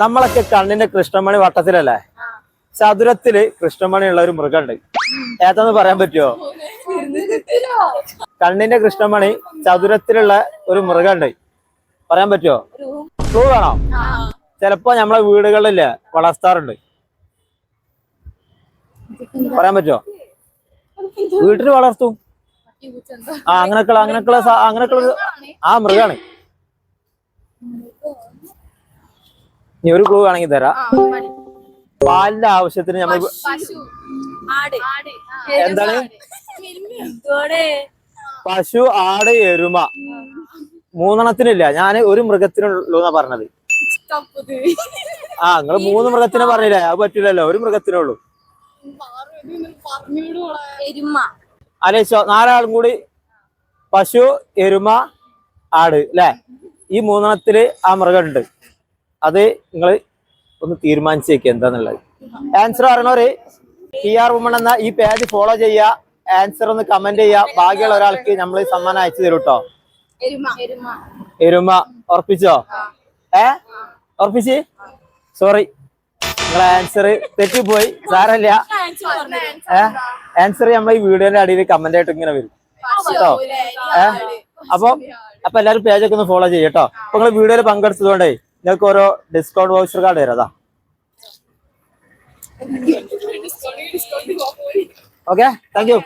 നമ്മളൊക്കെ കണ്ണിന്റെ കൃഷ്ണമണി വട്ടത്തിലല്ലേ, ചതുരത്തില് കൃഷ്ണമണി ഉള്ള ഒരു മൃഗമുണ്ട്. ഏതാന്ന് പറയാൻ പറ്റുമോ? കണ്ണിന്റെ കൃഷ്ണമണി ചതുരത്തിലുള്ള ഒരു മൃഗമുണ്ട്, പറയാൻ പറ്റുമോ? ക്ലൂ വേണോ? ചിലപ്പോ നമ്മളെ വീടുകളില് വളർത്താറുണ്ട്, പറയാൻ പറ്റുമോ? വീട്ടിൽ വളർത്തും. അങ്ങനെയൊക്കെയുള്ള ആ മൃഗാണ്. ഇനി ഒരു ക്ലൂ വേണമെങ്കിൽ തരാം. പാലിന്റെ ആവശ്യത്തിന് നമ്മൾ എന്താണ്? പശു, ആട്, എരുമ. മൂന്നെണ്ണത്തിനില്ല, ഞാൻ ഒരു മൃഗത്തിനുള്ളൂ എന്നാ പറഞ്ഞത്. നിങ്ങൾ 3 മൃഗത്തിനെ പറഞ്ഞില്ലേ, അത് പറ്റില്ലല്ലോ, ഒരു മൃഗത്തിനുള്ളൂ. ആലോചിച്ചോ, 4 ആളും കൂടി. പശു, എരുമ, ആട് അല്ലെ, ഈ 3 ആ മൃഗം ഉണ്ട്. അത് നിങ്ങൾ ഒന്ന് തീരുമാനിച്ചേക്ക് എന്താന്നുള്ളത്. ആൻസർ അറിയണവര് PR വുമൺ എന്ന ഈ പേജ് ഫോളോ ചെയ്യുക, ആൻസർ ഒന്ന് കമന്റ് ചെയ്യുക. ഭാഗ്യമുള്ള ഒരാൾക്ക് നമ്മൾ സമ്മാനം അയച്ചു തരും കേട്ടോ. എരുമ ഉറപ്പിച്ചോ? ഉറപ്പിച്ച്? സോറി, നിങ്ങളെ ആൻസർ തെറ്റിപ്പോയി, സാരല്ല. ആൻസർ നമ്മൾ ഈ വീഡിയോന്റെ അടിയിൽ കമന്റ് ആയിട്ട് ഇങ്ങനെ വരും കേട്ടോ. അപ്പൊ എല്ലാവരും പേജൊക്കെ ഒന്ന് ഫോളോ ചെയ്യും കേട്ടോ. അപ്പൊ നിങ്ങൾ വീഡിയോയിൽ പങ്കെടുത്തതുകൊണ്ടേ നിങ്ങൾക്ക് ഓരോ ഡിസ്കൗണ്ട് വൗച്ചർ കാർഡ് തരാം. Okay, thank you.